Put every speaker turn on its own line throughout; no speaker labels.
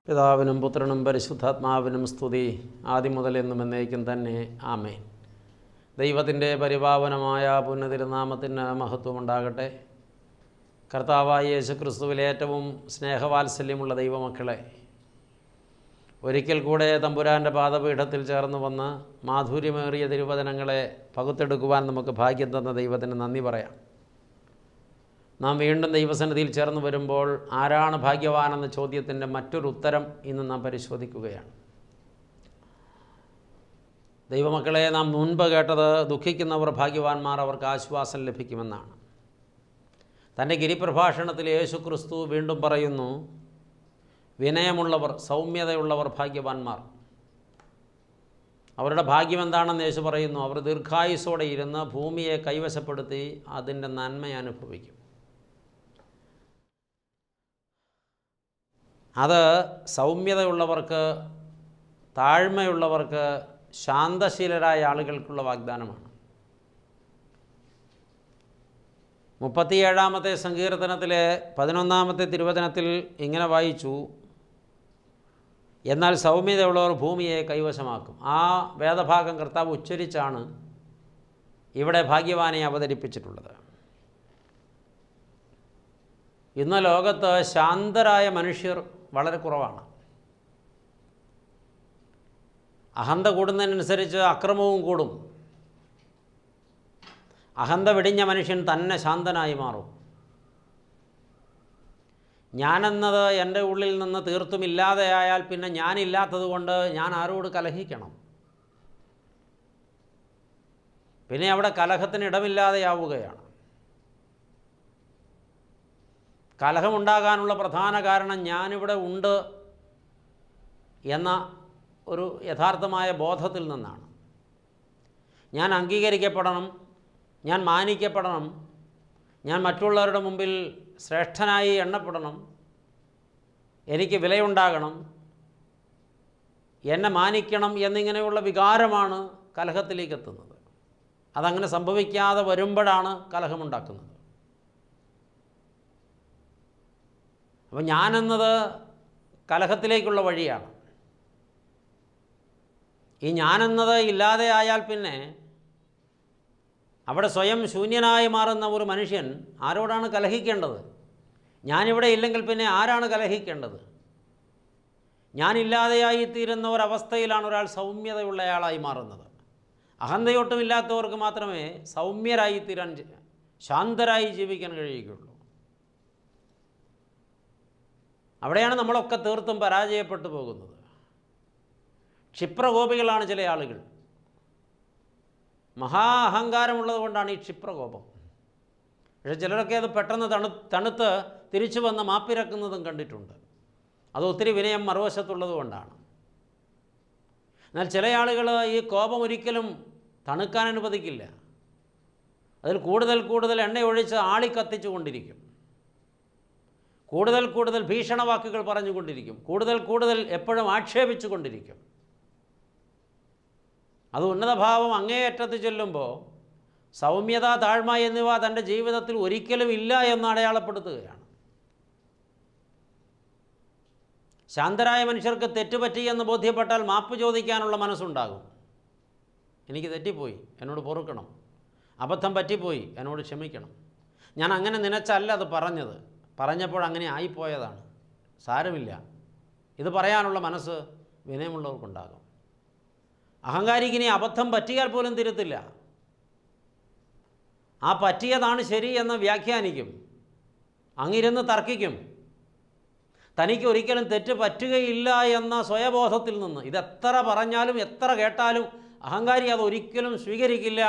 പിതാവിനും പുത്രനും പരിശുദ്ധാത്മാവിനും സ്തുതി ആദ്യം മുതൽ എന്നും എന്നേക്കും തന്നെ ആമേൻ. ദൈവത്തിൻ്റെ പരിപാവനമായ പുണ്യതിരുനാമത്തിന് മഹത്വമുണ്ടാകട്ടെ. കർത്താവായ യേശുക്രിസ്തുവിൽ ഏറ്റവും സ്നേഹവാത്സല്യമുള്ള ദൈവമക്കളെ, ഒരിക്കൽ കൂടെ തമ്പുരാൻ്റെ പാദപീഠത്തിൽ ചേർന്ന് വന്ന് മാധുര്യമേറിയ തിരുവചനങ്ങളെ പകുത്തെടുക്കുവാൻ നമുക്ക് ഭാഗ്യം തന്ന ദൈവത്തിന് നന്ദി പറയാം. നാം വീണ്ടും ദൈവസന്നിധിയിൽ ചേർന്ന് വരുമ്പോൾ ആരാണ് ഭാഗ്യവാനെന്ന ചോദ്യത്തിൻ്റെ മറ്റൊരു ഉത്തരം ഇന്ന് നാം പരിശോധിക്കുകയാണ്. ദൈവമക്കളെ, നാം മുൻപ് കേട്ടത് ദുഃഖിക്കുന്നവർ ഭാഗ്യവാന്മാർ, അവർക്ക് ആശ്വാസം ലഭിക്കുമെന്നാണ്. തൻ്റെ ഗിരിപ്രഭാഷണത്തിൽ യേശുക്രിസ്തു വീണ്ടും പറയുന്നു, വിനയമുള്ളവർ, സൗമ്യതയുള്ളവർ ഭാഗ്യവാന്മാർ. അവരുടെ ഭാഗ്യം എന്താണെന്ന് യേശു പറയുന്നു, അവർ ദീർഘായുസ്സോടെ ഇരുന്ന് ഭൂമിയെ കൈവശപ്പെടുത്തി അതിൻ്റെ നന്മ അനുഭവിക്കും. അത് സൗമ്യതയുള്ളവർക്ക്, താഴ്മയുള്ളവർക്ക്, ശാന്തശീലരായ ആളുകൾക്കുള്ള വാഗ്ദാനമാണ്. 37-ാമത്തെ സങ്കീർത്തനത്തിലെ 11-ാമത്തെ തിരുവചനത്തിൽ ഇങ്ങനെ വായിച്ചു, എന്നാൽ സൗമ്യതയുള്ളവർ ഭൂമിയെ കൈവശമാക്കും. ആ വേദഭാഗം കർത്താവ് ഉച്ചരിച്ചാണ് ഇവിടെ ഭാഗ്യവാനെ അവതരിപ്പിച്ചിട്ടുള്ളത്. ഇന്ന് ലോകത്ത് ശാന്തരായ മനുഷ്യർ വളരെ കുറവാണ്. അഹന്ത കൂടുന്നതിനനുസരിച്ച് അക്രമവും കൂടും. അഹന്ത വെടിഞ്ഞ മനുഷ്യൻ തന്നെ ശാന്തനായി മാറും. ഞാനെന്നത് എൻ്റെ ഉള്ളിൽ നിന്ന് തീർത്തും ഇല്ലാതെയായാൽ പിന്നെ ഞാനില്ലാത്തത് കൊണ്ട് ഞാൻ ആരോട് കലഹിക്കണം? പിന്നെ അവിടെ കലഹത്തിന് ഇടമില്ലാതെയാവുകയാണ്. കലഹമുണ്ടാകാനുള്ള പ്രധാന കാരണം ഞാനിവിടെ ഉണ്ട് എന്ന ഒരു യഥാർത്ഥമായ ബോധത്തിൽ നിന്നാണ്. ഞാൻ അംഗീകരിക്കപ്പെടണം, ഞാൻ മാനിക്കപ്പെടണം, ഞാൻ മറ്റുള്ളവരുടെ മുമ്പിൽ ശ്രേഷ്ഠനായി എണ്ണപ്പെടണം, എനിക്ക് വിലയുണ്ടാകണം, എന്നെ മാനിക്കണം എന്നിങ്ങനെയുള്ള വികാരമാണ് കലഹത്തിലേക്ക് എത്തുന്നത്. അതങ്ങനെ സംഭവിക്കാതെ വരുമ്പോഴാണ് കലഹമുണ്ടാക്കുന്നത്. അപ്പോൾ ഞാനെന്നത് കലഹത്തിലേക്കുള്ള വഴിയാണ്. ഈ ഞാനെന്നത് ഇല്ലാതെ ആയാൽ പിന്നെ അവിടെ സ്വയം ശൂന്യനായി മാറുന്ന ഒരു മനുഷ്യൻ ആരോടാണ് കലഹിക്കേണ്ടത്? ഞാനിവിടെ ഇല്ലെങ്കിൽ പിന്നെ ആരാണ് കലഹിക്കേണ്ടത്? ഞാനില്ലാതെയായിത്തീരുന്ന ഒരവസ്ഥയിലാണ് ഒരാൾ സൗമ്യതയുള്ളയാളായി മാറുന്നത്. അഹന്തയൊട്ടുമില്ലാത്തവർക്ക് മാത്രമേ സൗമ്യരായിത്തീരാൻ, ശാന്തരായി ജീവിക്കാൻ കഴിയുകയുള്ളൂ. അവിടെയാണ് നമ്മളൊക്കെ തീർത്തും പരാജയപ്പെട്ടു പോകുന്നത്. ക്ഷിപ്രകോപികളാണ് ചില ആളുകൾ. മഹാ അഹങ്കാരമുള്ളത് കൊണ്ടാണ് ഈ ക്ഷിപ്രകോപം. പക്ഷേ ചിലരൊക്കെ അത് പെട്ടെന്ന് തണുത്ത് തിരിച്ചു വന്ന് മാപ്പിരക്കുന്നതും കണ്ടിട്ടുണ്ട്. അത് ഒത്തിരി വിനയം മറുവശത്തുള്ളത് കൊണ്ടാണ്. എന്നാൽ ചില ആളുകൾ ഈ കോപം ഒരിക്കലും തണുക്കാൻ അനുവദിക്കില്ല. അതിൽ കൂടുതൽ എണ്ണയൊഴിച്ച് ആളിക്കത്തിച്ചു കൊണ്ടിരിക്കും. കൂടുതൽ ഭീഷണവാക്കുകൾ പറഞ്ഞുകൊണ്ടിരിക്കും. കൂടുതൽ എപ്പോഴും ആക്ഷേപിച്ചു കൊണ്ടിരിക്കും. അത് ഉന്നതഭാവം അങ്ങേയറ്റത്ത് ചെല്ലുമ്പോൾ സൗമ്യത, താഴ്മ എന്നിവ തൻ്റെ ജീവിതത്തിൽ ഒരിക്കലും ഇല്ല എന്ന് അടയാളപ്പെടുത്തുകയാണ്. ശാന്തരായ മനുഷ്യർക്ക് തെറ്റുപറ്റിയെന്ന് ബോധ്യപ്പെട്ടാൽ മാപ്പ് ചോദിക്കാനുള്ള മനസ്സുണ്ടാകും. എനിക്ക് തെറ്റിപ്പോയി, എന്നോട് പൊറുക്കണം. അബദ്ധം പറ്റിപ്പോയി, എന്നോട് ക്ഷമിക്കണം. ഞാൻ അങ്ങനെ നനച്ചല്ല അത് പറഞ്ഞത്, പറഞ്ഞപ്പോൾ അങ്ങനെ ആയിപ്പോയതാണ്, സാരമില്ല. ഇത് പറയാനുള്ള മനസ്സ് വിനയമുള്ളവർക്കുണ്ടാകും. അഹങ്കാരിക്കിനി അബദ്ധം പറ്റിയാൽ പോലും തിരുത്തില്ല. ആ പറ്റിയതാണ് ശരി എന്ന് വ്യാഖ്യാനിക്കും. അങ്ങിരുന്ന് തർക്കിക്കും. തനിക്ക് ഒരിക്കലും തെറ്റ് പറ്റുകയില്ല എന്ന സ്വയബോധത്തിൽ നിന്ന് ഇതെത്ര പറഞ്ഞാലും എത്ര കേട്ടാലും അഹങ്കാരി അതൊരിക്കലും സ്വീകരിക്കില്ല,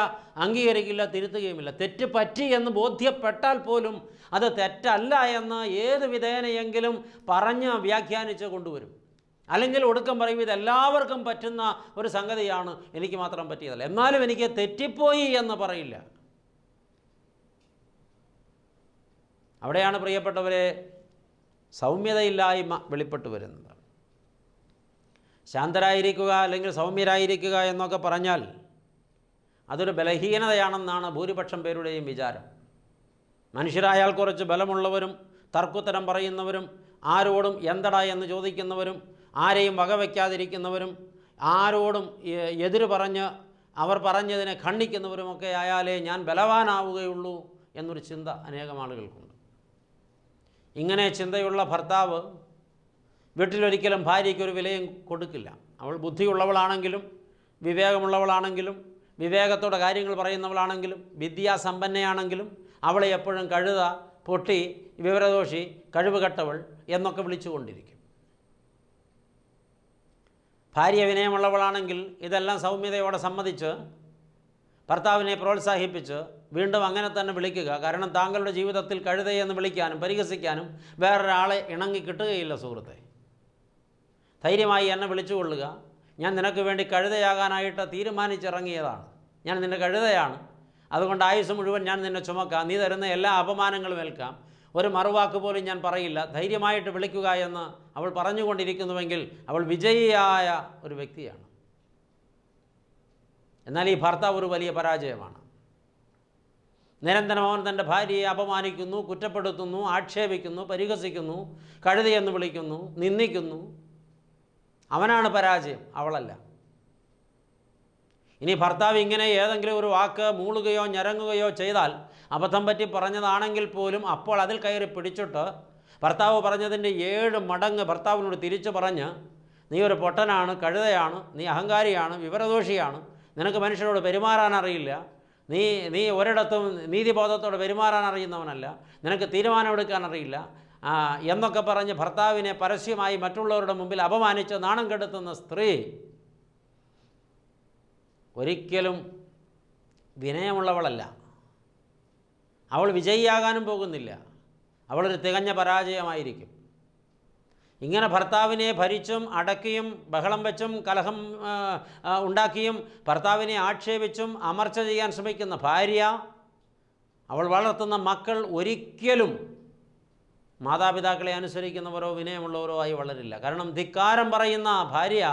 അംഗീകരിക്കില്ല, തിരുത്തുകയുമില്ല. തെറ്റ് പറ്റി എന്ന് ബോധ്യപ്പെട്ടാൽ പോലും അത് തെറ്റല്ല എന്ന് ഏത് വിധേനയെങ്കിലും പറഞ്ഞ് വ്യാഖ്യാനിച്ച് കൊണ്ടുവരും. അല്ലെങ്കിൽ ഒടുക്കം പറയും, ഇതെല്ലാവർക്കും പറ്റുന്ന ഒരു സംഗതിയാണ്, എനിക്ക് മാത്രം പറ്റിയതല്ല. എന്നാലും എനിക്ക് തെറ്റിപ്പോയി എന്ന് പറയില്ല. അവിടെയാണ് പ്രിയപ്പെട്ടവരെ സൗമ്യതയില്ലായ്മ വെളിപ്പെട്ടു വരുന്നത്. ശാന്തരായിരിക്കുക അല്ലെങ്കിൽ സൗമ്യരായിരിക്കുക എന്നൊക്കെ പറഞ്ഞാൽ അതൊരു ബലഹീനതയാണെന്നാണ് ഭൂരിപക്ഷം പേരുടെയും വിചാരം. മനുഷ്യരായാൽ കുറച്ച് ബലമുള്ളവരും തർക്കുത്തരം പറയുന്നവരും ആരോടും എന്തടാ എന്ന് ചോദിക്കുന്നവരും, ആരെയും വകവയ്ക്കാതിരിക്കുന്നവരും, ആരോടും എതിര് പറഞ്ഞ് അവർ പറഞ്ഞതിനെ ഖണ്ഡിക്കുന്നവരുമൊക്കെ ആയാലേ ഞാൻ ബലവാനാവുകയുള്ളൂ എന്നൊരു ചിന്ത അനേകം ആളുകൾക്കുണ്ട്. ഇങ്ങനെ ചിന്തയുള്ള ഭർത്താവ് വീട്ടിലൊരിക്കലും ഭാര്യയ്ക്കൊരു വിലയും കൊടുക്കില്ല. അവൾ ബുദ്ധിയുള്ളവളാണെങ്കിലും വിവേകമുള്ളവളാണെങ്കിലും വിവേകത്തോടെ കാര്യങ്ങൾ പറയുന്നവളാണെങ്കിലും വിദ്യാസമ്പന്നയാണെങ്കിലും അവളെ എപ്പോഴും കഴുത, പൊട്ടി, വിവരദോഷി, കഴിവുകെട്ടവൾ എന്നൊക്കെ വിളിച്ചുകൊണ്ടിരിക്കും. ഭാര്യ വിനയമുള്ളവളാണെങ്കിൽ ഇതെല്ലാം സൗമ്യതയോടെ സമ്മതിച്ച് ഭർത്താവിനെ പ്രോത്സാഹിപ്പിച്ച് വീണ്ടും അങ്ങനെ തന്നെ വിളിക്കുക. കാരണം താങ്കളുടെ ജീവിതത്തിൽ കഴുതയെന്ന് വിളിക്കാനും പരിഹസിക്കാനും വേറൊരാളെ ഇണങ്ങി കിട്ടുകയില്ല സുഹൃത്തെ. ധൈര്യമായി എന്നെ വിളിച്ചുകൊള്ളുക. ഞാൻ നിനക്ക് വേണ്ടി കഴുതയാകാനായിട്ട് തീരുമാനിച്ചിറങ്ങിയതാണ്. ഞാൻ നിൻ്റെ കഴുതയാണ്. അതുകൊണ്ട് ആയുസ് മുഴുവൻ ഞാൻ നിന്നെ ചുമക്കാം. നീ തരുന്ന എല്ലാ അപമാനങ്ങളും ഏൽക്കാം. ഒരു മറുവാക്ക് പോലും ഞാൻ പറയില്ല. ധൈര്യമായിട്ട് വിളിക്കുക എന്ന് അവൾ പറഞ്ഞുകൊണ്ടിരിക്കുന്നുവെങ്കിൽ അവൾ വിജയിയായ ഒരു വ്യക്തിയാണ്. എന്നാൽ ഈ ഭർത്താവ് ഒരു വലിയ പരാജയമാണ്. നിരന്തരം അവൻ തൻ്റെ ഭാര്യയെ അപമാനിക്കുന്നു, കുറ്റപ്പെടുത്തുന്നു, ആക്ഷേപിക്കുന്നു, പരിഹസിക്കുന്നു, കഴുതയെന്ന് വിളിക്കുന്നു, നിന്ദിക്കുന്നു. അവനാണ് പരാജയം, അവളല്ല. ഇനി ഭർത്താവ് ഇങ്ങനെ ഏതെങ്കിലും ഒരു വാക്ക് മൂളുകയോ ഞരങ്ങുകയോ ചെയ്താൽ, അബദ്ധം പറ്റി പറഞ്ഞതാണെങ്കിൽ പോലും അപ്പോൾ അതിൽ കയറി പിടിച്ചിട്ട് ഭർത്താവ് പറഞ്ഞതിൻ്റെ 7 മടങ്ങ് ഭർത്താവിനോട് തിരിച്ചു പറഞ്ഞ് നീ ഒരു പൊട്ടനാണ്, കഴുതയാണ്, നീ അഹങ്കാരിയാണ്, വിവരദോഷിയാണ്, നിനക്ക് മനുഷ്യരോട് പെരുമാറാൻ അറിയില്ല, നീ ഒരിടത്തും നീതിബോധത്തോടെ പെരുമാറാൻ അറിയുന്നവനല്ല, നിനക്ക് തീരുമാനമെടുക്കാൻ അറിയില്ല എന്നൊക്കെ പറഞ്ഞ് ഭർത്താവിനെ പരസ്യമായി മറ്റുള്ളവരുടെ മുമ്പിൽ അപമാനിച്ച് നാണം കെടുത്തുന്ന സ്ത്രീ ഒരിക്കലും വിനയമുള്ളവളല്ല. അവൾ വിജയിയാകാനും പോകുന്നില്ല. അവളൊരു തികഞ്ഞ പരാജയമായിരിക്കും. ഇങ്ങനെ ഭർത്താവിനെ ഭരിച്ചും അടക്കിയും ബഹളം വെച്ചും കലഹം ഉണ്ടാക്കിയും ഭർത്താവിനെ ആക്ഷേപിച്ചും അമർച്ച ചെയ്യാൻ ശ്രമിക്കുന്ന ഭാര്യ, അവൾ വളർത്തുന്ന മക്കൾ ഒരിക്കലും മാതാപിതാക്കളെ അനുസരിക്കുന്നവരോ വിനയമുള്ളവരോ ആയി വളരില്ല. കാരണം ധിക്കാരം പറയുന്ന ഭാര്യ,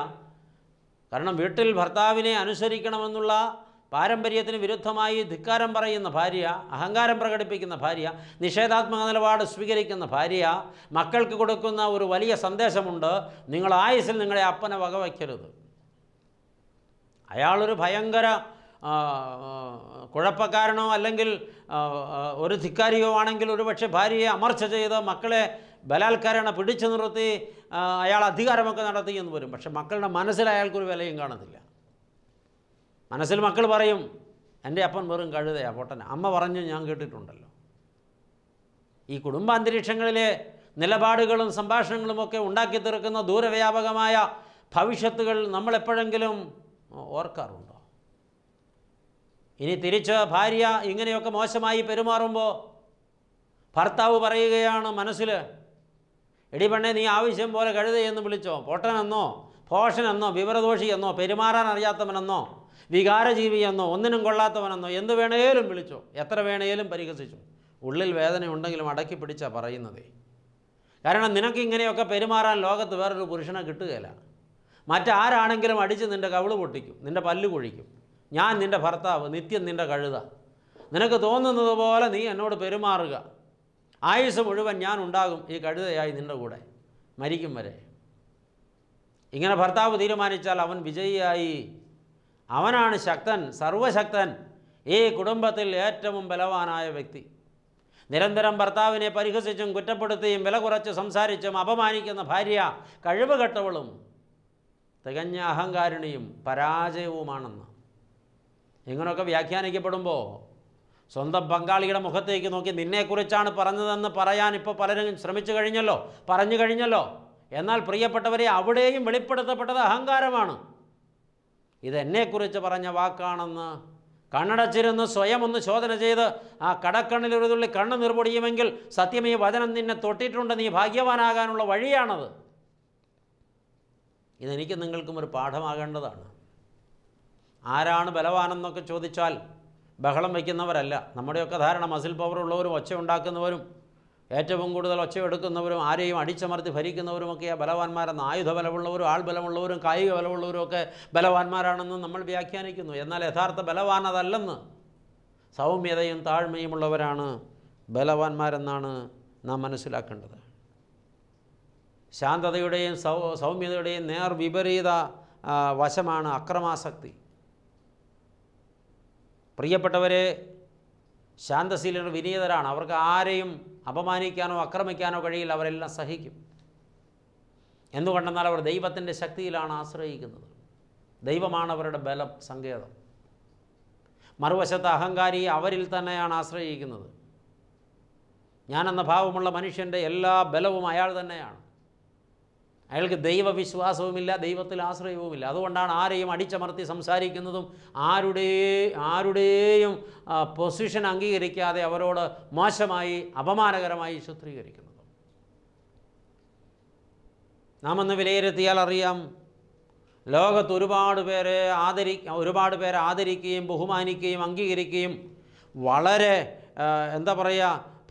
കാരണം വീട്ടിൽ ഭർത്താവിനെ അനുസരിക്കണമെന്നുള്ള പാരമ്പര്യത്തിന് വിരുദ്ധമായി ധിക്കാരം പറയുന്ന ഭാര്യ, അഹങ്കാരം പ്രകടിപ്പിക്കുന്ന ഭാര്യ, നിഷേധാത്മക നിലപാട് സ്വീകരിക്കുന്ന ഭാര്യ മക്കൾക്ക് കൊടുക്കുന്ന ഒരു വലിയ സന്ദേശമുണ്ട്: നിങ്ങൾ ആയുസ്സിൽ നിങ്ങളെ അപ്പനെ വകവയ്ക്കരുത്. അയാളൊരു ഭയങ്കര കുഴപ്പക്കാരനോ അല്ലെങ്കിൽ ഒരു ധിക്കാരിയോ ആണെങ്കിൽ ഒരുപക്ഷെ ഭാര്യയെ അമർച്ച ചെയ്ത് മക്കളെ ബലാത്കാരേണ പിടിച്ചു നിർത്തി അയാൾ അധികാരമൊക്കെ നടത്തിയെന്ന് വരും. പക്ഷെ മക്കളുടെ മനസ്സിൽ അയാൾക്കൊരു വിലയും കാണത്തില്ല. മനസ്സിൽ മക്കൾ പറയും, എൻ്റെ അപ്പൻ വെറും കഴുതയാ, പൊട്ടന. അമ്മ പറഞ്ഞു ഞാൻ കേട്ടിട്ടുണ്ടല്ലോ. ഈ കുടുംബാന്തരീക്ഷങ്ങളിലെ നിലപാടുകളും സംഭാഷണങ്ങളുമൊക്കെ ഉണ്ടാക്കി തീർക്കുന്ന ദൂരവ്യാപകമായ ഭവിഷ്യത്തുകൾ നമ്മളെപ്പോഴെങ്കിലും ഓർക്കാറുണ്ടോ? ഇനി തിരിച്ച് ഭാര്യ ഇങ്ങനെയൊക്കെ മോശമായി പെരുമാറുമ്പോൾ ഭർത്താവ് പറയുകയാണ് മനസ്സിൽ, എടി പെണ്ണെ, നീ ആവശ്യം പോലെ കഴുതയെന്ന് വിളിച്ചോ, പൊട്ടനെന്നോ ഭോഷനെന്നോ വിവരദോഷിയെന്നോ പെരുമാറാൻ അറിയാത്തവനെന്നോ വികാരജീവിയെന്നോ ഒന്നിനും കൊള്ളാത്തവനെന്നോ എന്ത് വേണേലും വിളിച്ചോ, എത്ര വേണേലും പരിഹസിച്ചു. ഉള്ളിൽ വേദന ഉണ്ടെങ്കിലും അടക്കി പിടിച്ചാൽ പറയുന്നതേ. കാരണം നിനക്ക് ഇങ്ങനെയൊക്കെ പെരുമാറാൻ ലോകത്ത് വേറൊരു പുരുഷനെ കിട്ടുകയില്ല. മറ്റാരാണെങ്കിലും അടിച്ച് നിൻ്റെ കവിള് പൊട്ടിക്കും, നിൻ്റെ പല്ല് കൊഴിക്കും. ഞാൻ നിൻ്റെ ഭർത്താവ്, നിത്യം നിൻ്റെ കഴുത. നിനക്ക് തോന്നുന്നത് പോലെ നീ എന്നോട് പെരുമാറുക. ആയുസ് മുഴുവൻ ഞാൻ ഉണ്ടാകും ഈ കഴുതയായി നിൻ്റെ കൂടെ, മരിക്കും വരെ. ഇങ്ങനെ ഭർത്താവ് തീരുമാനിച്ചാൽ അവൻ വിജയിയായി. അവനാണ് ശക്തൻ, സർവശക്തൻ, ഈ കുടുംബത്തിൽ ഏറ്റവും ബലവാനായ വ്യക്തി. നിരന്തരം ഭർത്താവിനെ പരിഹസിച്ചും കുറ്റപ്പെടുത്തിയും വില കുറച്ച് സംസാരിച്ചും അപമാനിക്കുന്ന ഭാര്യ കഴിവുകെട്ടവളും തികഞ്ഞ അഹങ്കാരിണിയും പരാജയവുമാണെന്ന് ഇങ്ങനെയൊക്കെ വ്യാഖ്യാനിക്കപ്പെടുമ്പോൾ സ്വന്തം പങ്കാളിയുടെ മുഖത്തേക്ക് നോക്കി നിന്നെക്കുറിച്ചാണ് പറഞ്ഞതെന്ന് പറയാൻ ഇപ്പോൾ പലരും ശ്രമിച്ചു കഴിഞ്ഞല്ലോ, പറഞ്ഞു കഴിഞ്ഞല്ലോ. എന്നാൽ പ്രിയപ്പെട്ടവരെ, അവിടെയും വെളിപ്പെടുത്തപ്പെട്ടത് അഹങ്കാരമാണ്. ഇതെന്നെക്കുറിച്ച് പറഞ്ഞ വാക്കാണെന്ന് കണ്ണടച്ചിരുന്ന് സ്വയം ഒന്ന് ശോധന ചെയ്ത് ആ കടക്കണ്ണിൽ ഒരു തുള്ളി കണ്ണ് നിർപൊടിയുമെങ്കിൽ സത്യം ഈ വചനം നിന്നെ തൊട്ടിട്ടുണ്ട്, നീ ഭാഗ്യവാനാകാനുള്ള വഴിയാണത്. ഇതെനിക്ക് നിങ്ങൾക്കും ഒരു പാഠമാകേണ്ടതാണ്. ആരാണ് ബലവാനെന്നൊക്കെ ചോദിച്ചാൽ ബഹളം വയ്ക്കുന്നവരല്ല. നമ്മുടെയൊക്കെ ധാരണ മസിൽ പവർ ഉള്ളവരും ഒച്ച ഉണ്ടാക്കുന്നവരും ഏറ്റവും കൂടുതൽ ഒച്ചയെടുക്കുന്നവരും ആരെയും അടിച്ചമർത്തി ഭരിക്കുന്നവരുമൊക്കെയാണ് ബലവാന്മാരെന്ന്. ആയുധ ബലമുള്ളവരും ആൾ ബലമുള്ളവരും കായിക ബലമുള്ളവരും ഒക്കെ ബലവാന്മാരാണെന്ന് നമ്മൾ വ്യാഖ്യാനിക്കുന്നു. എന്നാൽ യഥാർത്ഥ ബലവാൻ അതല്ലെന്ന്. സൗമ്യതയും താഴ്മയുമുള്ളവരാണ് ബലവാന്മാരെന്നാണ് നാം മനസ്സിലാക്കേണ്ടത്. ശാന്തതയുടെയും സൗമ്യതയുടെയും വിപരീത വശമാണ് അക്രമാസക്തി. പ്രിയപ്പെട്ടവരെ, ശാന്തശീലർ വിനീതരാണ്. അവർക്ക് ആരെയും അപമാനിക്കാനോ ആക്രമിക്കാനോ കഴിയില്ല. അവരെല്ലാം സഹിക്കും. എന്തുകൊണ്ടെന്നാൽ അവർ ദൈവത്തിൻ്റെ ശക്തിയിലാണ് ആശ്രയിക്കുന്നത്. ദൈവമാണ് അവരുടെ ബലം, സങ്കേതം. മറുവശത്ത് അഹങ്കാരി അവരിൽ തന്നെയാണ് ആശ്രയിക്കുന്നത്. ഞാനെന്ന ഭാവമുള്ള മനുഷ്യൻ്റെ എല്ലാ ബലവും അയാൾ തന്നെയാണ്. അയാൾക്ക് ദൈവവിശ്വാസവുമില്ല, ദൈവത്തിൽ ആശ്രയവുമില്ല. അതുകൊണ്ടാണ് ആരെയും അടിച്ചമർത്തി സംസാരിക്കുന്നതും ആരുടെയും പൊസിഷൻ അംഗീകരിക്കാതെ അവരോട് മോശമായി അപമാനകരമായി ചിത്രീകരിക്കുന്നതും. നാം ഒന്ന് വിലയിരുത്തിയാൽ അറിയാം, ലോകത്ത് ഒരുപാട് പേരെ ആദരിക്കുകയും ബഹുമാനിക്കുകയും അംഗീകരിക്കുകയും വളരെ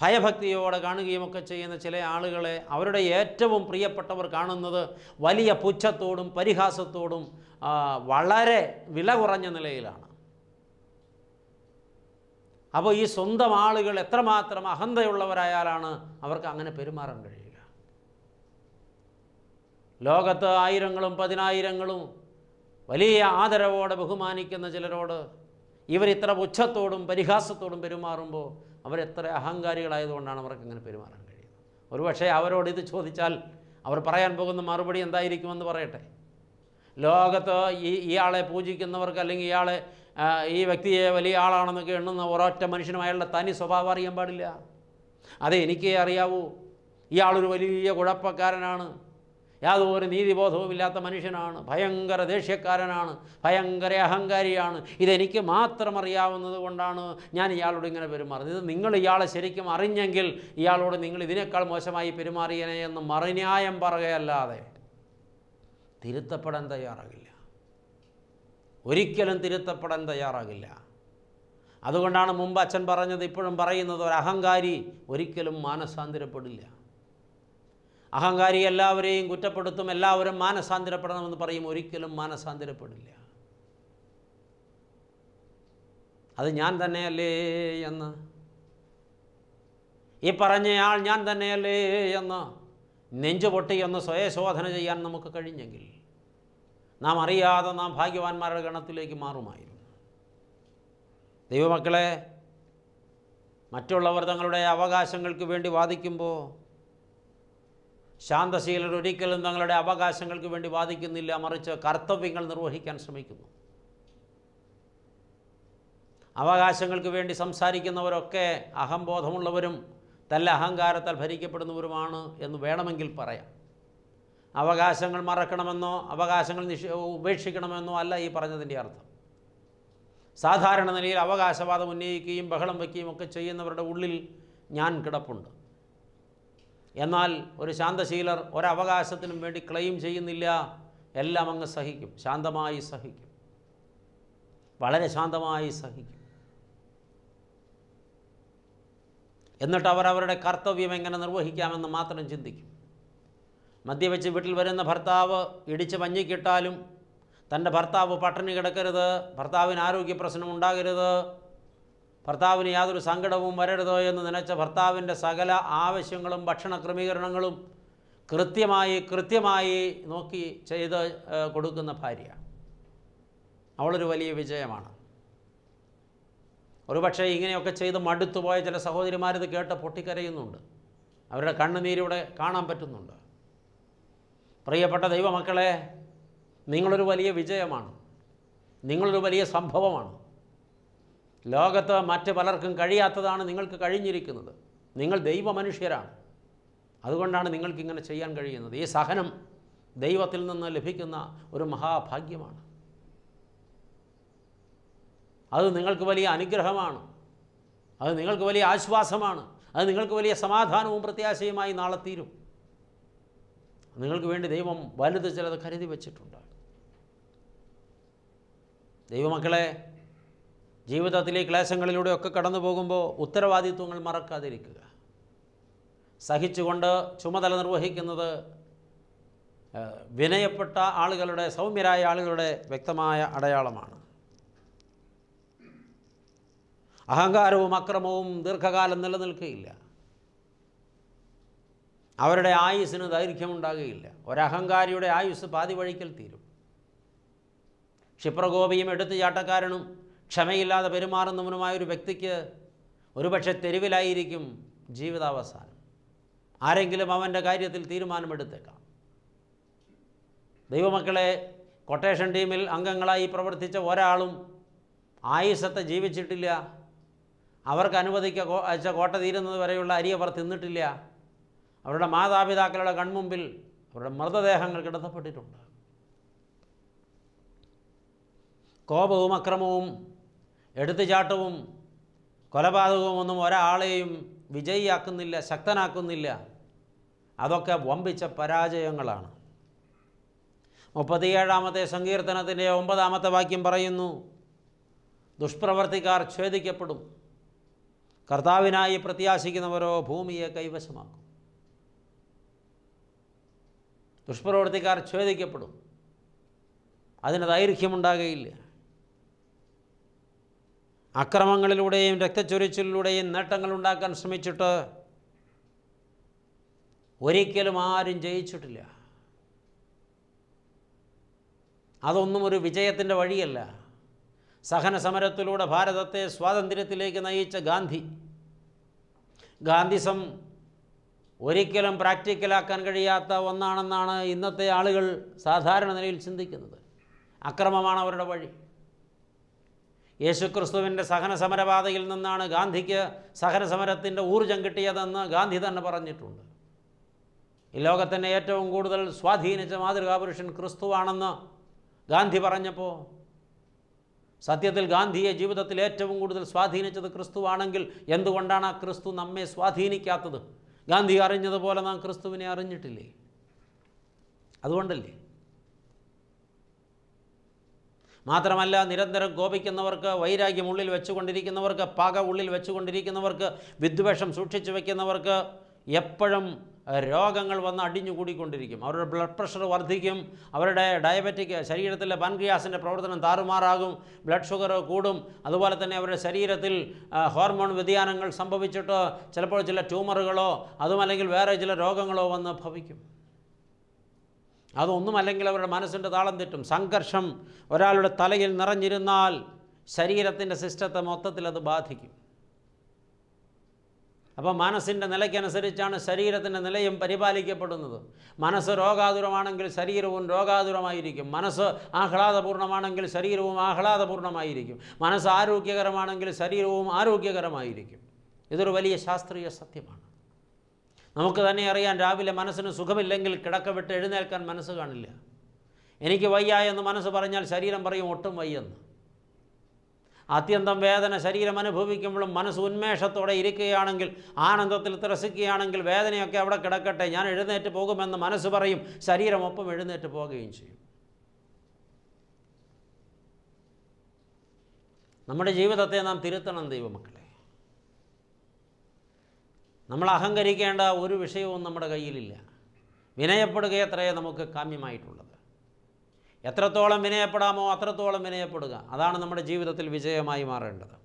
ഭയഭക്തിയോടെ കാണുകയും ഒക്കെ ചെയ്യുന്ന ചില ആളുകളെ അവരുടെ ഏറ്റവും പ്രിയപ്പെട്ടവർ കാണുന്നത് വലിയ പുച്ഛത്തോടും പരിഹാസത്തോടും വളരെ വില കുറഞ്ഞ നിലയിലാണ്. അപ്പോൾ ഈ സ്വന്തം ആളുകൾ എത്രമാത്രം അഹന്തയുള്ളവരായാലാണ് അവർക്ക് അങ്ങനെ പെരുമാറാൻ കഴിയുക? ലോകത്ത് ആയിരങ്ങളും പതിനായിരങ്ങളും വലിയ ആദരവോടെ ബഹുമാനിക്കുന്ന ചിലരോട് ഇവരിത്ര പുച്ഛത്തോടും പരിഹാസത്തോടും പെരുമാറുമ്പോൾ അവരെത്ര അഹങ്കാരികളായതുകൊണ്ടാണ് അവർക്ക് അങ്ങനെ പെരുമാറാൻ കഴിയുന്നത്. ഒരുപക്ഷെ അവരോട് ഇത് ചോദിച്ചാൽ അവർ പറയാൻ പോകുന്ന മറുപടി എന്തായിരിക്കുമെന്ന് പറയട്ടെ. ലോകത്ത് ഇയാളെ പൂജിക്കുന്നവർക്ക്, അല്ലെങ്കിൽ ഈ വ്യക്തിയെ വലിയ ആളാണെന്നൊക്കെ എണ്ണുന്ന ഒരൊറ്റ മനുഷ്യനും അയാളുടെ തനി സ്വഭാവം അറിയാൻ പാടില്ല. അതെ, എനിക്കേ അറിയാവൂ, ഇയാളൊരു വലിയ കുഴപ്പക്കാരനാണ്, യാതൊരു നീതിബോധവുമില്ലാത്ത മനുഷ്യനാണ്, ഭയങ്കര ദേഷ്യക്കാരനാണ്, ഭയങ്കര അഹങ്കാരിയാണ്, ഇതെനിക്ക് മാത്രം അറിയാവുന്നത് കൊണ്ടാണ് ഞാൻ ഇയാളോട് ഇങ്ങനെ പെരുമാറുന്നത്. ഇത് നിങ്ങൾ ഇയാളെ ശരിക്കും അറിഞ്ഞെങ്കിൽ ഇയാളോട് നിങ്ങൾ ഇതിനേക്കാൾ മോശമായി പെരുമാറിയനെ എന്ന് മറുന്യായം പറയുകയല്ലാതെ തിരുത്തപ്പെടാൻ തയ്യാറാകില്ല. ഒരിക്കലും തിരുത്തപ്പെടാൻ തയ്യാറാകില്ല. അതുകൊണ്ടാണ് മുമ്പ് അച്ഛൻ പറഞ്ഞത്, ഇപ്പോഴും പറയുന്നത്, ഒരു അഹങ്കാരി ഒരിക്കലും മാനസാന്തരപ്പെടില്ല. അഹങ്കാരി എല്ലാവരെയും കുറ്റപ്പെടുത്തും, എല്ലാവരും മാനസാന്തരപ്പെടണമെന്ന് പറയും, ഒരിക്കലും മാനസാന്തരപ്പെടില്ല. അത് ഞാൻ തന്നെയല്ലേ എന്ന്, ഈ പറഞ്ഞയാൾ ഞാൻ തന്നെയല്ലേ എന്ന് നെഞ്ചുപൊട്ടി ഒന്ന് സ്വയശോധന ചെയ്യാൻ നമുക്ക് കഴിഞ്ഞെങ്കിൽ നാം അറിയാതെ നാം ഭാഗ്യവാന്മാരുടെ ഗണത്തിലേക്ക് മാറുമായിരുന്നു. ദൈവമക്കളെ, മറ്റുള്ളവർ തങ്ങളുടെ അവകാശങ്ങൾക്ക് വേണ്ടി വാദിക്കുമ്പോൾ ശാന്തശീലർ ഒരിക്കലും തങ്ങളുടെ അവകാശങ്ങൾക്ക് വേണ്ടി വാദിക്കുന്നില്ല, മറിച്ച് കർത്തവ്യങ്ങൾ നിർവഹിക്കാൻ ശ്രമിക്കുന്നു. അവകാശങ്ങൾക്ക് വേണ്ടി സംസാരിക്കുന്നവരൊക്കെ അഹംബോധമുള്ളവരും തല്ല അഹങ്കാരത്താൽ ഭരിക്കപ്പെടുന്നവരുമാണ് എന്ന് വേണമെങ്കിൽ പറയാം. അവകാശങ്ങൾ മറക്കണമെന്നോ അവകാശങ്ങൾ ഉപേക്ഷിക്കണമെന്നോ അല്ല ഈ പറഞ്ഞതിൻ്റെ അർത്ഥം. സാധാരണ നിലയിൽ അവകാശവാദം ഉന്നയിക്കുകയും ബഹളം വയ്ക്കുകയും ഒക്കെ ചെയ്യുന്നവരുടെ ഉള്ളിൽ ഞാൻ കിടപ്പുണ്ട്. എന്നാൽ ഒരു ശാന്തശീലർ ഒരവകാശത്തിനും വേണ്ടി ക്ലെയിം ചെയ്യുന്നില്ല, എല്ലാം അങ്ങ് സഹിക്കും, ശാന്തമായി സഹിക്കും, വളരെ ശാന്തമായി സഹിക്കും. എന്നിട്ട് അവരവരുടെ കർത്തവ്യം എങ്ങനെ നിർവഹിക്കാമെന്ന് മാത്രം ചിന്തിക്കും. മദ്യവെച്ച് വീട്ടിൽ വരുന്ന ഭർത്താവ് ഇടിച്ച് പഞ്ഞിക്കിട്ടാലും തൻ്റെ ഭർത്താവ് പട്ടിണി കിടക്കരുത്, ഭർത്താവിന് ആരോഗ്യ പ്രശ്നം ഉണ്ടാകരുത്, ഭർത്താവിന് യാതൊരു സങ്കടവും വരരുത് എന്ന് നനച്ച ഭർത്താവിൻ്റെ സകല ആവശ്യങ്ങളും ഭക്ഷണ ക്രമീകരണങ്ങളും കൃത്യമായി നോക്കി ചെയ്ത് കൊടുക്കുന്ന ഭാര്യ, അവളൊരു വലിയ വിജയമാണ്. ഒരുപക്ഷെ ഇങ്ങനെയൊക്കെ ചെയ്ത് മടുത്തുപോയ ചില സഹോദരിമാരിത് കേട്ട് പൊട്ടിക്കരയുന്നുണ്ട്. അവരുടെ കണ്ണുനീരിവിടെ കാണാൻ പറ്റുന്നുണ്ട്. പ്രിയപ്പെട്ട ദൈവമക്കളെ, നിങ്ങളൊരു വലിയ വിജയമാണ്, നിങ്ങളൊരു വലിയ സംഭവമാണ്. ലോകത്ത് മറ്റ് പലർക്കും കഴിയാത്തതാണ് നിങ്ങൾക്ക് കഴിഞ്ഞിരിക്കുന്നത്. നിങ്ങൾ ദൈവമനുഷ്യരാണ്, അതുകൊണ്ടാണ് നിങ്ങൾക്കിങ്ങനെ ചെയ്യാൻ കഴിയുന്നത്. ഈ സഹനം ദൈവത്തിൽ നിന്ന് ലഭിക്കുന്ന ഒരു മഹാഭാഗ്യമാണ്. അത് നിങ്ങൾക്ക് വലിയ അനുഗ്രഹമാണ്, അത് നിങ്ങൾക്ക് വലിയ ആശ്വാസമാണ്, അത് നിങ്ങൾക്ക് വലിയ സമാധാനവും പ്രത്യാശയുമായി നാളെ തീരും. നിങ്ങൾക്ക് വേണ്ടി ദൈവം വലുത് ചിലത് കരുതി വച്ചിട്ടുണ്ട്. ദൈവമക്കളെ, ജീവിതത്തിലെ ക്ലേശങ്ങളിലൂടെയൊക്കെ കടന്നു പോകുമ്പോൾ ഉത്തരവാദിത്വങ്ങൾ മറക്കാതിരിക്കുക. സഹിച്ചുകൊണ്ട് ചുമതല നിർവഹിക്കുന്നത് വിനയപ്പെട്ട ആളുകളുടെ, സൗമ്യരായ ആളുകളുടെ വ്യക്തമായ അടയാളമാണ്. അഹങ്കാരവും അക്രമവും ദീർഘകാലം നിലനിൽക്കുകയില്ല. അവരുടെ ആയുസ്സിന് ദൈർഘ്യമുണ്ടാകുകയില്ല. ഒരഹങ്കാരിയുടെ ആയുസ് പാതി വഴിക്കൽ തീരും. ക്ഷിപ്രകോപിയും എടുത്തുചാട്ടക്കാരനും ക്ഷമയില്ലാതെ പെരുമാറുന്നവനുമായൊരു വ്യക്തിക്ക് ഒരുപക്ഷെ തെരുവിലായിരിക്കും ജീവിതാവസാനം. ആരെങ്കിലും അവൻ്റെ കാര്യത്തിൽ തീരുമാനമെടുത്തേക്കാം. ദൈവമക്കളെ, കൊട്ടേഷൻ ടീമിൽ അംഗങ്ങളായി പ്രവർത്തിച്ച ഒരാളും ആയുസ്സത്തെ ജീവിച്ചിട്ടില്ല. അവർക്ക് അനുവദിച്ച കോട്ട തീരുന്നത് വരെയുള്ള അരി അവർ തിന്നിട്ടില്ല. അവരുടെ മാതാപിതാക്കളുടെ കൺമുമ്പിൽ അവരുടെ മൃതദേഹങ്ങൾ കിടത്തപ്പെട്ടിട്ടുണ്ട്. കോപവും അക്രമവും എടുത്തുചാട്ടവും കൊലപാതകവും ഒന്നും ഒരാളെയും വിജയിയാക്കുന്നില്ല, ശക്തനാക്കുന്നില്ല. അതൊക്കെ വമ്പിച്ച പരാജയങ്ങളാണ്. 37-ാമത്തെ സങ്കീർത്തനത്തിൻ്റെ 9-ാമത്തെ വാക്യം പറയുന്നു, ദുഷ്പ്രവർത്തിക്കാർ ഛേദിക്കപ്പെടും, കർത്താവിനായി പ്രത്യാശിക്കുന്നവരോ ഭൂമിയെ കൈവശമാക്കും. ദുഷ്പ്രവർത്തിക്കാർ ഛേദിക്കപ്പെടും, അതിന് ദൈർഘ്യമുണ്ടാകുകയില്ല. അക്രമങ്ങളിലൂടെയും രക്തച്ചൊരിച്ചിലൂടെയും നേട്ടങ്ങൾ ഉണ്ടാക്കാൻ ശ്രമിച്ചിട്ട് ഒരിക്കലും ആരും ജയിച്ചിട്ടില്ല. അതൊന്നും ഒരു വിജയത്തിൻ്റെ വഴിയല്ല. സഹന സമരത്തിലൂടെ ഭാരതത്തെ സ്വാതന്ത്ര്യത്തിലേക്ക് നയിച്ച ഗാന്ധിസം ഒരിക്കലും പ്രാക്ടിക്കലാക്കാൻ കഴിയാത്ത ഒന്നാണെന്നാണ് ഇന്നത്തെ ആളുകൾ സാധാരണ നിലയിൽ ചിന്തിക്കുന്നത്. അക്രമമാണ് അവരുടെ വഴി. യേശുക്രിസ്തുവിൻ്റെ സഹനസമരപാതയിൽ നിന്നാണ് ഗാന്ധിക്ക് സഹനസമരത്തിൻ്റെ ഊർജം കിട്ടിയതെന്ന് ഗാന്ധി തന്നെ പറഞ്ഞിട്ടുണ്ട്. ഈ ലോകത്തിൻ്റെ ഏറ്റവും കൂടുതൽ സ്വാധീനിച്ച മാതൃകാപുരുഷൻ ക്രിസ്തുവാണെന്ന് ഗാന്ധി പറഞ്ഞപ്പോൾ, സത്യത്തിൽ ഗാന്ധിയെ ജീവിതത്തിൽ ഏറ്റവും കൂടുതൽ സ്വാധീനിച്ചത് ക്രിസ്തുവാണെങ്കിൽ എന്തുകൊണ്ടാണ് ആ ക്രിസ്തു നമ്മെ സ്വാധീനിക്കാത്തത്? ഗാന്ധി അറിഞ്ഞതുപോലെ നാം ക്രിസ്തുവിനെ അറിഞ്ഞിട്ടില്ലേ? അതുകൊണ്ടല്ലേ. മാത്രമല്ല, നിരന്തരം കോപിക്കുന്നവർക്ക്, വൈരാഗ്യം ഉള്ളിൽ വെച്ചുകൊണ്ടിരിക്കുന്നവർക്ക്, പക ഉള്ളിൽ വെച്ചുകൊണ്ടിരിക്കുന്നവർക്ക്, വിദ്വേഷം സൂക്ഷിച്ചു വയ്ക്കുന്നവർക്ക് എപ്പോഴും രോഗങ്ങൾ വന്ന് അടിഞ്ഞുകൂടിക്കൊണ്ടിരിക്കും. അവരുടെ ബ്ലഡ് പ്രഷർ വർദ്ധിക്കും, അവരുടെ ഡയബറ്റിക് ശരീരത്തിലെ പാൻക്രിയാസിൻ്റെ പ്രവർത്തനം താറുമാറാകും, ബ്ലഡ് ഷുഗർ കൂടും. അതുപോലെ തന്നെ അവരുടെ ശരീരത്തിൽ ഹോർമോൺ വ്യതിയാനങ്ങൾ സംഭവിച്ചിട്ട് ചിലപ്പോൾ ചില ട്യൂമറുകളോ അതുമല്ലെങ്കിൽ വേറെ ചില രോഗങ്ങളോ വന്ന് ഭവിക്കും. അതൊന്നുമല്ലെങ്കിൽ അവരുടെ മനസ്സിൻ്റെ താളം തെറ്റും. സംഘർഷം ഒരാളുടെ തലയിൽ നിറഞ്ഞിരുന്നാൽ ശരീരത്തിൻ്റെ സിസ്റ്റത്തെ മൊത്തത്തിൽ അത് ബാധിക്കും. അപ്പോൾ മനസ്സിൻ്റെ നിലയ്ക്കനുസരിച്ചാണ് ശരീരത്തിൻ്റെ നിലയും പരിപാലിക്കപ്പെടുന്നത്. മനസ്സ് രോഗാതുരമാണെങ്കിൽ ശരീരവും രോഗാതുരമായിരിക്കും. മനസ്സ് ആഹ്ലാദപൂർണ്ണമാണെങ്കിൽ ശരീരവും ആഹ്ലാദപൂർണ്ണമായിരിക്കും. മനസ്സ് ആരോഗ്യകരമാണെങ്കിൽ ശരീരവും ആരോഗ്യകരമായിരിക്കും. ഇതൊരു വലിയ ശാസ്ത്രീയ സത്യമാണ്. നമുക്ക് തന്നെ അറിയാൻ, രാവിലെ മനസ്സിന് സുഖമില്ലെങ്കിൽ കിടക്ക വിട്ട് എഴുന്നേൽക്കാൻ മനസ്സ് കാണില്ല. എനിക്ക് വയ്യ എന്ന് മനസ്സ് പറഞ്ഞാൽ ശരീരം പറയും ഒട്ടും വയ്യെന്ന്. അത്യന്തം വേദന ശരീരം അനുഭവിക്കുമ്പോഴും മനസ്സ് ഉന്മേഷത്തോടെ ഇരിക്കുകയാണെങ്കിൽ, ആനന്ദത്തിൽ ത്രസിക്കുകയാണെങ്കിൽ, വേദനയൊക്കെ അവിടെ കിടക്കട്ടെ, ഞാൻ എഴുന്നേറ്റ് പോകുമെന്ന് മനസ്സ് പറയും, ശരീരം ഒപ്പം എഴുന്നേറ്റ് പോകുകയും ചെയ്യും. നമ്മുടെ ജീവിതത്തെ നാം തിരുത്തണം ദൈവമക്കളെ. നമ്മൾ അഹങ്കരിക്കേണ്ട ഒരു വിഷയവും നമ്മുടെ കയ്യിലില്ല. വിനയപ്പെടുകയത്രേ നമുക്ക് കാമ്യമായിട്ടുള്ളത്. എത്രത്തോളം വിനയപ്പെടാമോ അത്രത്തോളം വിനയപ്പെടുക. അതാണ് നമ്മുടെ ജീവിതത്തിൽ വിജയമായി മാറേണ്ടത്.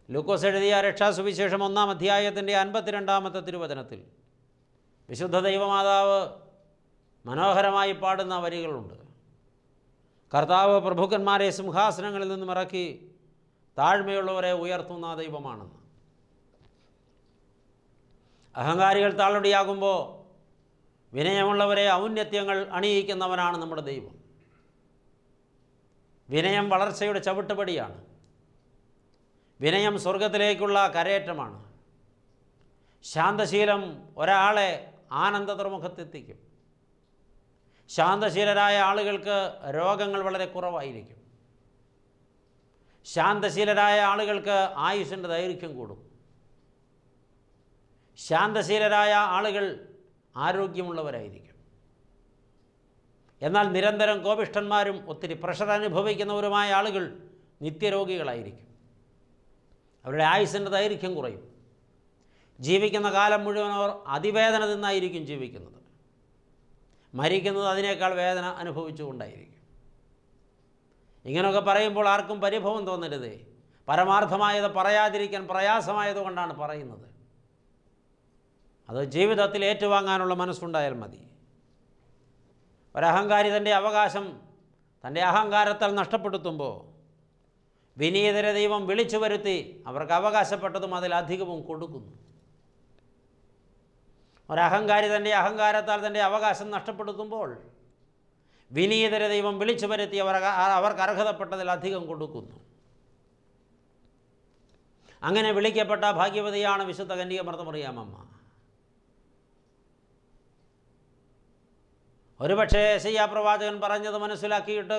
ലൂക്കോസ് എഴുതിയ രക്ഷാസുവിശേഷം 1-ാം അധ്യായത്തിൻ്റെ 52-ാമത്തെ തിരുവചനത്തിൽ വിശുദ്ധ ദൈവമാതാവ് മനോഹരമായി പാടുന്ന വരികളുണ്ട്. കർത്താവ് പ്രഭുക്കന്മാരെ സിംഹാസനങ്ങളിൽ നിന്നും ഇറക്കി താഴ്മയുള്ളവരെ ഉയർത്തുന്ന ദൈവമാണെന്ന്. അഹങ്കാരികൾ താളടിയാകുമ്പോൾ വിനയമുള്ളവരെ ഔന്നത്യങ്ങൾ അണിയിക്കുന്നവനാണ് നമ്മുടെ ദൈവം. വിനയം വളർച്ചയുടെ ചവിട്ടുപടിയാണ്. വിനയം സ്വർഗത്തിലേക്കുള്ള കരയേറ്റമാണ്. ശാന്തശീലം ഒരാളെ ആനന്ദ തുറമുഖത്തെത്തിക്കും. ശാന്തശീലരായ ആളുകൾക്ക് രോഗങ്ങൾ വളരെ കുറവായിരിക്കും. ശാന്തശീലരായ ആളുകൾക്ക് ആയുസ്സിൻ്റെ ദൈർഘ്യം കൂടും. ശാന്തശീലരായ ആളുകൾ ആരോഗ്യമുള്ളവരായിരിക്കും. എന്നാൽ നിരന്തരം കോപിഷ്ഠന്മാരും ഒത്തിരി പ്രഷർ അനുഭവിക്കുന്നവരുമായ ആളുകൾ നിത്യരോഗികളായിരിക്കും. അവരുടെ ആയുസ്സിൻ്റെ ദൈർഘ്യം കുറയും. ജീവിക്കുന്ന കാലം മുഴുവൻ അവർ അതിവേദന നിന്നായിരിക്കും ജീവിക്കുന്നത്. മരിക്കുന്നത് അതിനേക്കാൾ വേദന അനുഭവിച്ചുകൊണ്ടായിരിക്കും. ഇങ്ങനെയൊക്കെ പറയുമ്പോൾ ആർക്കും പരിഭവം തോന്നരുതേ. പരമാർത്ഥമായത് പറയാതിരിക്കാൻ പ്രയാസമായതുകൊണ്ടാണ് പറയുന്നത്. അത് ജീവിതത്തിൽ ഏറ്റുവാങ്ങാനുള്ള മനസ്സുണ്ടായാൽ മതി. ഒരഹങ്കാരി തൻ്റെ അവകാശം തൻ്റെ അഹങ്കാരത്താൽ നഷ്ടപ്പെടുത്തുമ്പോൾ വിനീതരെ ദൈവം വിളിച്ചു വരുത്തി അവർക്ക് അവകാശപ്പെട്ടതും അതിലധികവും കൊടുക്കുന്നു. ഒരഹങ്കാരി തൻ്റെ അഹങ്കാരത്താൽ തൻ്റെ അവകാശം നഷ്ടപ്പെടുത്തുമ്പോൾ വിനീതരെ ദൈവം വിളിച്ചു വരുത്തി അവർക്ക് അർഹതപ്പെട്ടതിലധികം കൊടുക്കുന്നു. അങ്ങനെ വിളിക്കപ്പെട്ട ഭാഗ്യവതിയാണ് വിശുദ്ധ കന്യകമറിയാമമ്മ. ഒരുപക്ഷേ യെശയ്യാ പ്രവാചകൻ പറഞ്ഞത് മനസ്സിലാക്കിയിട്ട്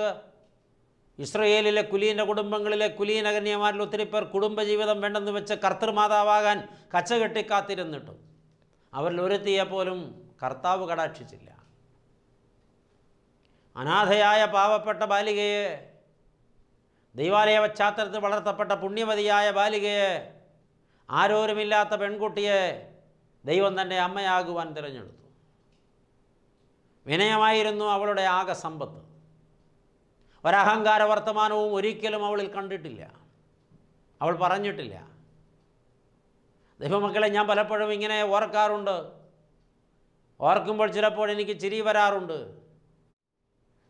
ഇസ്രയേലിലെ കുലീന കുടുംബങ്ങളിലെ കുലീന കന്യമാരിൽ ഒത്തിരി പേർ കുടുംബജീവിതം വേണ്ടെന്ന് വെച്ച് കർത്തൃമാതാവാകാൻ കച്ചകെട്ടി കാത്തിരുന്നിട്ടും അവരിൽ ഒരുത്തിയെപ്പോലും കർത്താവ് കടാക്ഷിച്ചില്ല. അനാഥയായ പാവപ്പെട്ട ബാലികയെ, ദൈവാലയ പശ്ചാത്തലത്തിൽ വളർത്തപ്പെട്ട പുണ്യവതിയായ ബാലികയെ, ആരോരുമില്ലാത്ത പെൺകുട്ടിയെ ദൈവം തൻ്റെ അമ്മയാകുവാൻ തിരഞ്ഞെടുത്തു. വിനയമായിരുന്നു അവളുടെ ആകെ സമ്പത്ത്. ഒരഹങ്കാര വർത്തമാനവും ഒരിക്കലും അവളിൽ കണ്ടിട്ടില്ല, അവൾ പറഞ്ഞിട്ടില്ല. ദൈവമക്കളെ, ഞാൻ പലപ്പോഴും ഇങ്ങനെ ഓർക്കാറുണ്ട്. ഓർക്കുമ്പോൾ ചിലപ്പോൾ എനിക്ക് ചിരി വരാറുണ്ട്.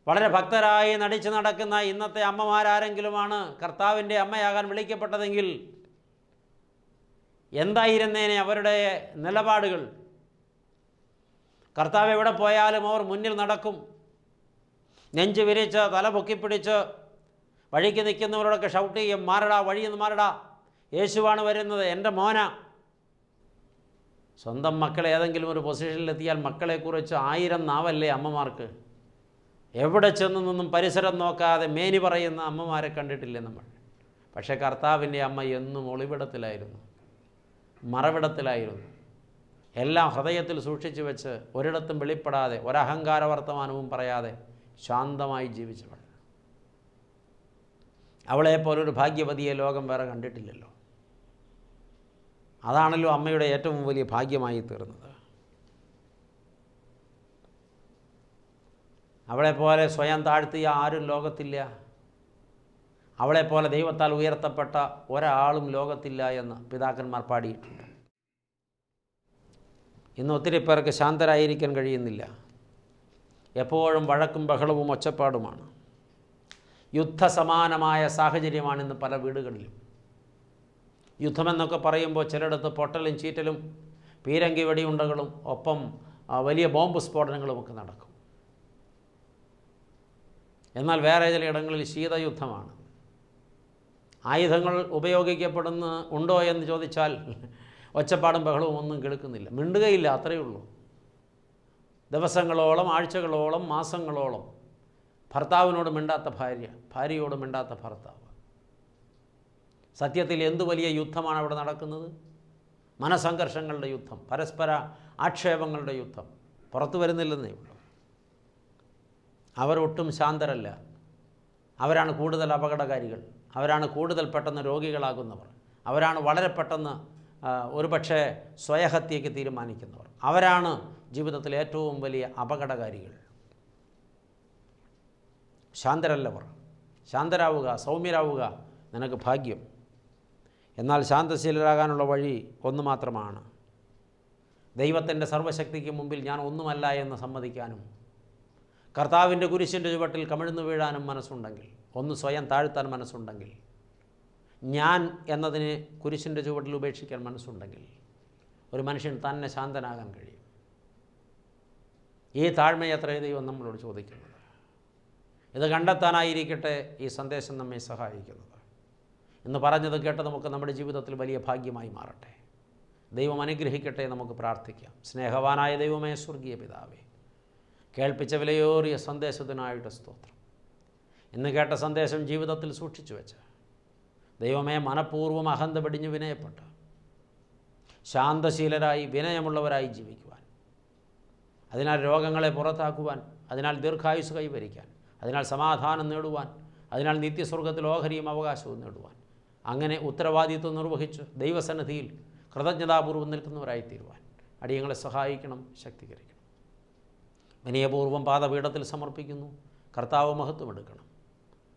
വളരെ ഭക്തരായി നടിച്ചു നടക്കുന്ന ഇന്നത്തെ അമ്മമാരാരെങ്കിലുമാണ് കർത്താവിൻ്റെ അമ്മയാകാൻ വിളിക്കപ്പെട്ടതെങ്കിൽ എന്തായിരുന്നേനെ അവരുടെ നിലപാടുകൾ? കർത്താവ് എവിടെ പോയാലും അവർ മുന്നിൽ നടക്കും. നെഞ്ച് വിരിച്ച് തല പൊക്കിപ്പിടിച്ച് വഴിക്ക് നിൽക്കുന്നവരോടൊക്കെ ഷൗട്ട് ചെയ്യും, മാറടാ, വഴിയെന്ന് മാറടാ, യേശുവാണ് വരുന്നത്, എൻ്റെ മോന. സ്വന്തം മക്കളെ ഏതെങ്കിലും ഒരു പൊസിഷനിലെത്തിയാൽ മക്കളെക്കുറിച്ച് 1000 നാവല്ലേ അമ്മമാർക്ക്? എവിടെ ചെന്ന് നിന്നും പരിസരം നോക്കാതെ മേനി പറയുന്ന അമ്മമാരെ കണ്ടിട്ടില്ലേ നമ്മൾ? പക്ഷേ കർത്താവിൻ്റെ അമ്മ എന്നും ഒളിവിടത്തിലായിരുന്നു, മറവിടത്തിലായിരുന്നു. എല്ലാം ഹൃദയത്തിൽ സൂക്ഷിച്ചു വെച്ച് ഒരിടത്തും വെളിപ്പെടാതെ ഒരഹങ്കാര വർത്തമാനവും പറയാതെ ശാന്തമായി ജീവിച്ചവൾ. അവളെപ്പോലൊരു ഭാഗ്യവതിയെ ലോകം വേറെ കണ്ടിട്ടില്ലല്ലോ. അതാണല്ലോ അമ്മയുടെ ഏറ്റവും വലിയ ഭാഗ്യമായി തീർന്നത്. അവളെപ്പോലെ സ്വയം താഴ്ത്തിയ ആരും ലോകത്തില്ല. അവളെപ്പോലെ ദൈവത്താൽ ഉയർത്തപ്പെട്ട ഒരാളും ലോകത്തില്ല എന്ന് പിതാക്കന്മാർ പാടിയിട്ടുണ്ട്. ഇന്ന് ഒത്തിരി പേർക്ക് ശാന്തരായിരിക്കാൻ കഴിയുന്നില്ല. എപ്പോഴും വഴക്കും ബഹളവും ഒച്ചപ്പാടുമാണ്. യുദ്ധസമാനമായ സാഹചര്യമാണ് ഇന്ന് പല വീടുകളിലും. യുദ്ധമെന്നൊക്കെ പറയുമ്പോൾ ചിലയിടത്ത് പൊട്ടലും ചീറ്റലും പീരങ്കി വെടിയുണ്ടകളും ഒപ്പം വലിയ ബോംബ് സ്ഫോടനങ്ങളുമൊക്കെ നടക്കും. എന്നാൽ ചിലയിടങ്ങളിൽ ശീതയുദ്ധമാണ്. ആയുധങ്ങൾ ഉണ്ടോ എന്ന് ചോദിച്ചാൽ ഒച്ചപ്പാടും ബഹളവും ഒന്നും കേൾക്കുന്നില്ല, മിണ്ടുകയില്ല, അത്രയേ ഉള്ളൂ. ദിവസങ്ങളോളം, ആഴ്ചകളോളം, മാസങ്ങളോളം ഭർത്താവിനോട് മിണ്ടാത്ത ഭാര്യ, ഭാര്യയോട് മിണ്ടാത്ത ഭർത്താവ്. സത്യത്തിൽ എന്തു വലിയ യുദ്ധമാണ് അവിടെ നടക്കുന്നത്? മനസംഘർഷങ്ങളുടെ യുദ്ധം, പരസ്പര ആക്ഷേപങ്ങളുടെ യുദ്ധം. പുറത്തു വരുന്നില്ലെന്നേ ഉള്ളൂ. അവരൊട്ടും ശാന്തരല്ല. അവരാണ് കൂടുതൽ അപകടകാരികൾ. അവരാണ് കൂടുതൽ പെട്ടെന്ന് രോഗികളാകുന്നവർ. അവരാണ് വളരെ പെട്ടെന്ന് ഒരുപക്ഷെ സ്വയഹത്യയ്ക്ക് തീരുമാനിക്കുന്നവർ. അവരാണ് ജീവിതത്തിൽ ഏറ്റവും വലിയ അപകടകാരികൾ. ശാന്തരല്ലവർ. ശാന്തരാവുക, സൗമ്യരാവുക, നിനക്ക് ഭാഗ്യം. എന്നാൽ ശാന്തശീലരാകാനുള്ള വഴി ഒന്ന് മാത്രമാണ്. ദൈവത്തിൻ്റെ സർവ്വശക്തിക്ക് മുമ്പിൽ ഞാൻ ഒന്നുമല്ല എന്ന് സമ്മതിക്കാനും കർത്താവിൻ്റെ കുരിശിൻ്റെ ചുവട്ടിൽ കമിഴ്ന്നു വീഴാനും മനസ്സുണ്ടെങ്കിൽ, ഒന്ന് സ്വയം താഴ്ത്താൻ മനസ്സുണ്ടെങ്കിൽ, ഞാൻ എന്നതിനെ കുരിശിൻ്റെ ചുവട്ടിൽ ഉപേക്ഷിക്കാൻ മനസ്സുണ്ടെങ്കിൽ ഒരു മനുഷ്യൻ തന്നെ ശാന്തനാകാൻ കഴിയും. ഈ താഴ്മയത്രേ ദൈവം നമ്മളോട് ചോദിക്കുന്നത്. ഇത് കണ്ടെത്താനായിരിക്കട്ടെ ഈ സന്ദേശം നമ്മെ സഹായിക്കുന്നത്. ഇന്ന് പറഞ്ഞത് കേട്ട് നമുക്ക് നമ്മുടെ ജീവിതത്തിൽ വലിയ ഭാഗ്യമായി മാറട്ടെ. ദൈവം അനുഗ്രഹിക്കട്ടെ. നമുക്ക് പ്രാർത്ഥിക്കാം. സ്നേഹവാനായ ദൈവമേ, സ്വർഗീയ പിതാവേ, കേൾപ്പിച്ച വിലയേറിയ സന്ദേശത്തിനായിട്ട് സ്തോത്രം. ഇന്ന് കേട്ട സന്ദേശം ജീവിതത്തിൽ സൂക്ഷിച്ചു വെച്ച് ദൈവമേ, മനഃപൂർവ്വം അഹന്ത വെടിഞ്ഞ് വിനയപ്പെട്ട് ശാന്തശീലരായി വിനയമുള്ളവരായി ജീവിക്കുവാൻ, അതിനാൽ രോഗങ്ങളെ പുറത്താക്കുവാൻ, അതിനാൽ ദീർഘായുസ് കൈവരിക്കാൻ, അതിനാൽ സമാധാനം നേടുവാൻ, അതിനാൽ നിത്യസ്വർഗത്തിൽ ഓഹരിയും അവകാശവും നേടുവാൻ, അങ്ങനെ ഉത്തരവാദിത്വം നിർവഹിച്ച് ദൈവസന്നിധിയിൽ കൃതജ്ഞതാപൂർവ്വം നിൽക്കുന്നവരായിത്തീരുവാൻ അടിയങ്ങളെ സഹായിക്കണം, ശക്തീകരിക്കണം. വിനയപൂർവ്വം പാദപീഠത്തിൽ സമർപ്പിക്കുന്നു. കർത്താവ് മഹത്വമെടുക്കണം.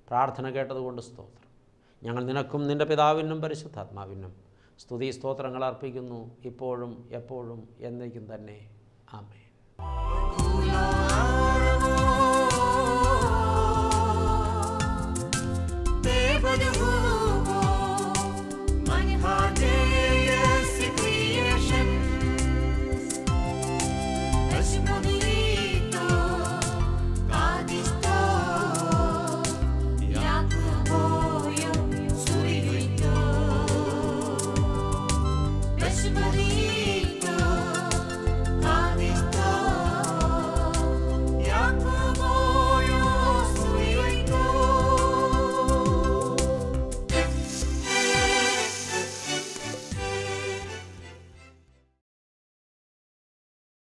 പ്രാർത്ഥന കേട്ടതുകൊണ്ട് സ്തോത്രം. ഞങ്ങൾ നിനക്കും നിൻ്റെ പിതാവിനും പരിശുദ്ധാത്മാവിനും സ്തുതി സ്തോത്രങ്ങൾ അർപ്പിക്കുന്നു, ഇപ്പോഴും എപ്പോഴും എന്നേക്കും തന്നെ. ആമേൻ.
Te